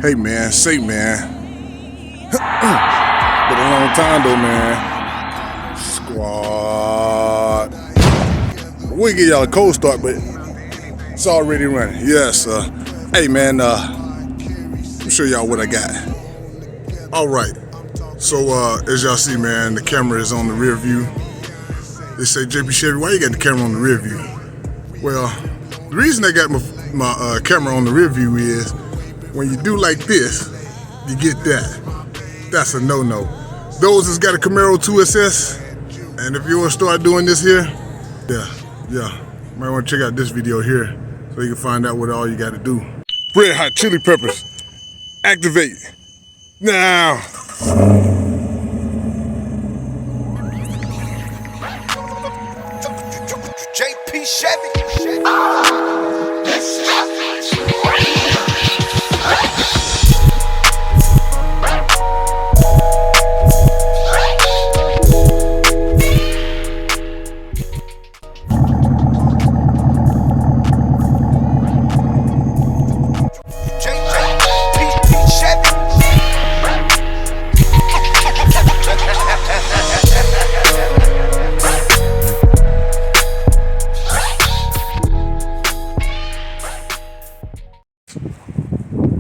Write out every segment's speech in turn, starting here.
Hey man, say man. Been a long time though, man. Squad. We'll give y'all a cold start, but it's already running. Yes, hey man, let me show y'all what I got. Alright. So as y'all see, man, the camera is on the rear view. They say, JP Chevy, why you got the camera on the rear view? Well, the reason I got my camera on the rear view is when you do like this, you get that. That's a no-no. Those that's got a Camaro 2SS, and if you want to start doing this here, yeah, might want to check out this video here so you can find out what all you got to do. Red hot chili peppers, activate now. JP Chevy.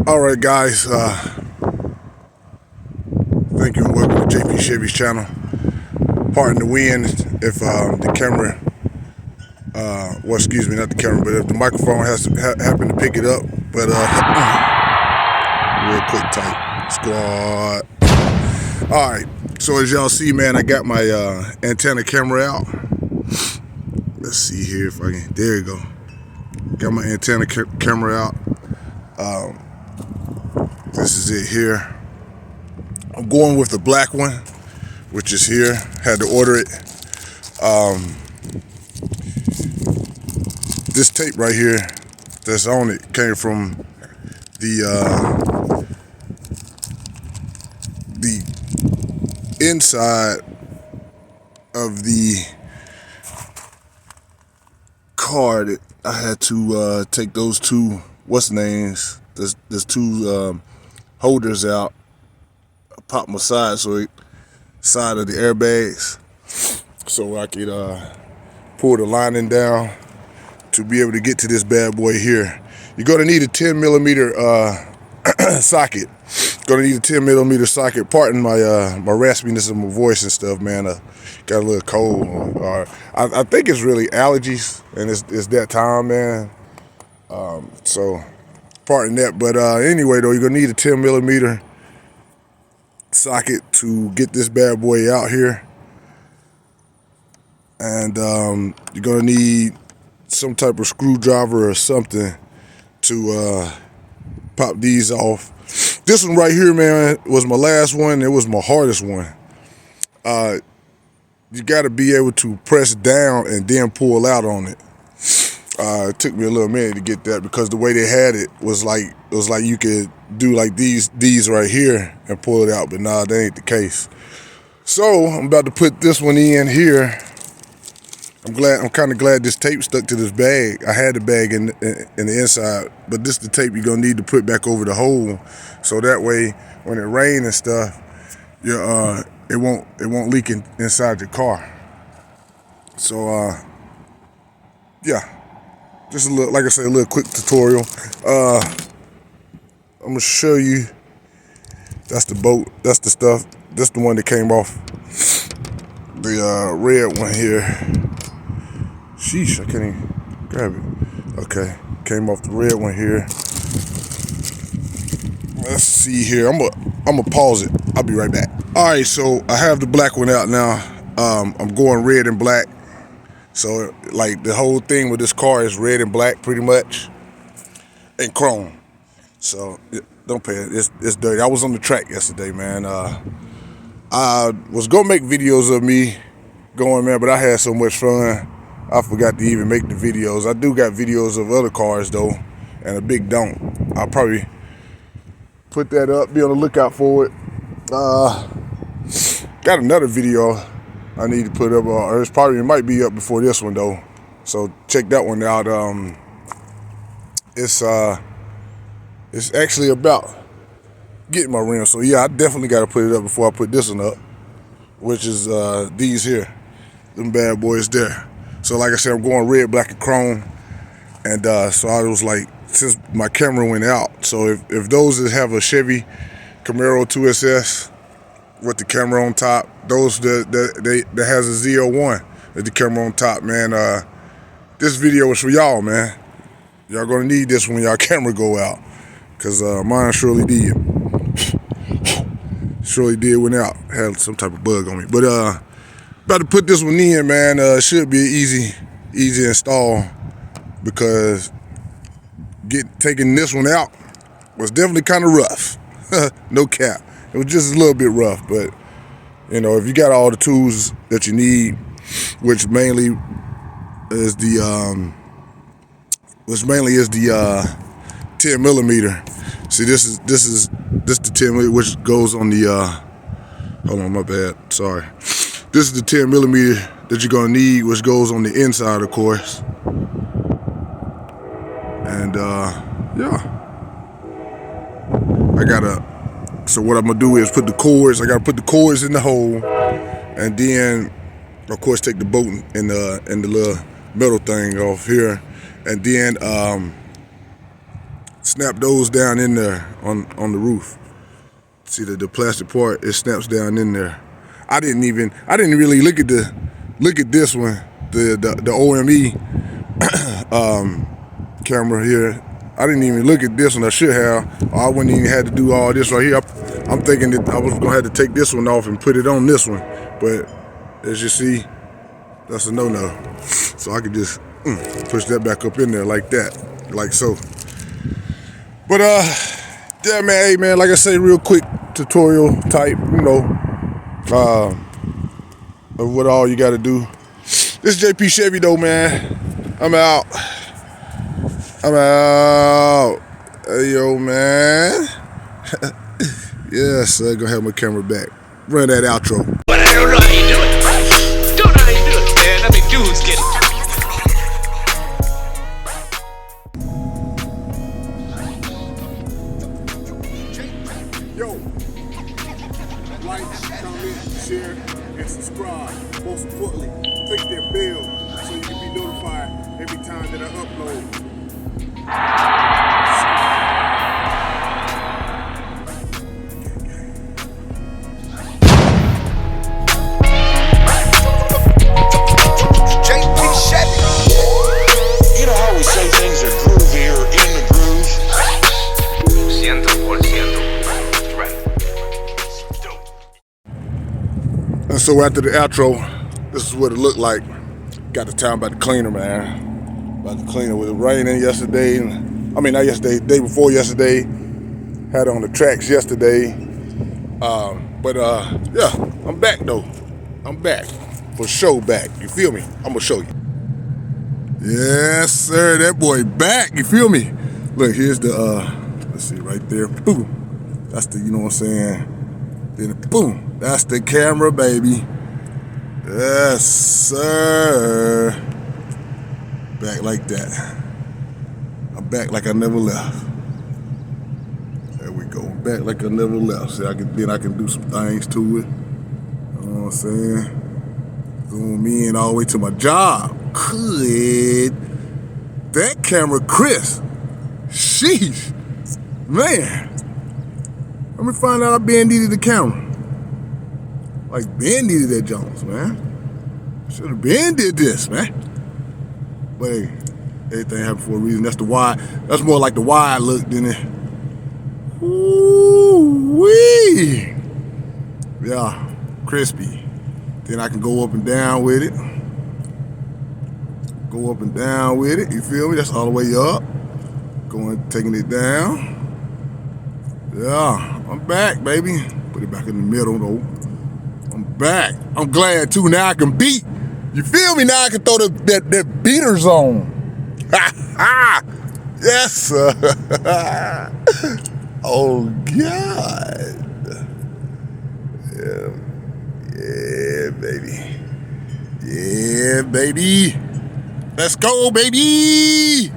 Alright guys, thank you and welcome to JP Chevy's channel. Pardon the wind if the camera, well excuse me, not the camera, but if the microphone has to happen to pick it up, but real quick tight, squad. Alright, so as y'all see, man, I got my antenna camera out. Let's see here if I can, there you go. Got my antenna camera out. This is it here. I'm going with the black one, which is here. Had to order it. This tape right here that's on it came from the inside of the car that I had to take those two names. There's two holders out, pop my side side of the airbags, so I could pull the lining down to be able to get to this bad boy here. You're gonna need a 10 millimeter socket. Gonna need a 10 millimeter socket. Pardon my my raspiness of my voice and stuff, man. Got a little cold. I think it's really allergies, and it's that time, man. So pardon that, but anyway though, you're gonna need a 10 millimeter socket to get this bad boy out here, and you're gonna need some type of screwdriver or something to pop these off. This one right here, man, was my last one. It was my hardest one. You got to be able to press down and then pull out on it. It took me a little minute to get that because the way they had it was like you could do like these right here and pull it out, but nah, that ain't the case. So I'm about to put this one in here. I'm kind of glad this tape stuck to this bag. I had the bag in the inside, but this is the tape you're gonna need to put back over the hole, so that way when it rains and stuff, it won't leak inside your car. So yeah. Just a little, like I said, a little quick tutorial. I'm gonna show you. That's the boat. That's the stuff. That's the one that came off the red one here. Sheesh, I can't even grab it. Okay, came off the red one here. Let's see here. I'm gonna pause it. I'll be right back. All right, so I have the black one out now. I'm going red and black. So, like, the whole thing with this car is red and black, pretty much, and chrome. So, don't pay it. It's dirty. I was on the track yesterday, man. I was gonna make videos of me going, man, but I had so much fun, I forgot to even make the videos. I do got videos of other cars, though, and a big don't. I'll probably put that up, be on the lookout for it. Got another video I need to put up, or it might be up before this one though. So check that one out. It's actually about getting my rims. So yeah, I definitely got to put it up before I put this one up, which is these here, them bad boys there. So like I said, I'm going red, black, and chrome, and so I was like, since my camera went out, so if those that have a Chevy Camaro 2SS with the camera on top, those that has a Z01 with the camera on top, man, this video is for y'all, man. Y'all gonna need this when y'all camera go out, cause mine surely did. Surely did went out. Had some type of bug on me, but about to put this one in, man. Should be an easy install, because taking this one out was definitely kind of rough. No cap. It was just a little bit rough, but you know, if you got all the tools that you need, which mainly is the 10 millimeter. See, this is the 10 millimeter, which goes on the hold on, my bad, sorry. This is the 10 millimeter that you're gonna need, which goes on the inside, of course. And yeah, so what I'm gonna do is put the cords. I gotta put the cords in the hole, and then of course take the bolt and the little metal thing off here, and then snap those down in there on the roof. See the plastic part, it snaps down in there. I didn't really look at this one, the OME camera here. I didn't even look at this one. I should have. I wouldn't even have to do all this right here. I'm thinking that I was gonna have to take this one off and put it on this one, but as you see, that's a no-no. So I could just push that back up in there like that, like so. But yeah, man. Hey, man. Like I say, real quick tutorial type, you know, of what all you got to do. This is JP Chevy, though, man. I'm out. Hey, yo, man. Yes, I'm gonna have my camera back. Run that outro. But I don't know how you do it. Don't know how you do it, man. I mean, dudes get it. Yo, like, comment, share, and subscribe. Most importantly, click that bell so you can be notified every time that I upload. JP Chevy. You know how we say things are groovy or in the groove? 100% right. And so after the outro, this is what it looked like. Got the town about to clean her, man. About to clean her. With it raining yesterday, not yesterday, day before yesterday. Had it on the tracks yesterday. Yeah, I'm back though. I'm back. For sure back. You feel me? I'm gonna show you. Yes, sir. That boy back. You feel me? Look, here's the let's see, right there. Boom. That's the, you know what I'm saying? Then boom. That's the camera, baby. Yes, sir. Back like that. I'm back like I never left. There we go. Back like I never left. See, I can do some things to it. You know what I'm saying? Zoom in all the way to my job. Good. That camera crisp. Sheesh. Man. Let me find out I bandited the camera. Like bandited that Jones, man. Should have banded this, man. But hey, everything happened for a reason. That's the wide. That's more like the wide look than it. Ooh-wee. Yeah, crispy. Then I can go up and down with it. Go up and down with it, you feel me? That's all the way up. Going, taking it down. Yeah, I'm back, baby. Put it back in the middle, though. I'm back. I'm glad, too. Now I can beat. You feel me? Now I can throw that beater zone. Yes, sir. Oh, God. Yeah, baby. Yeah, baby. Let's go, baby.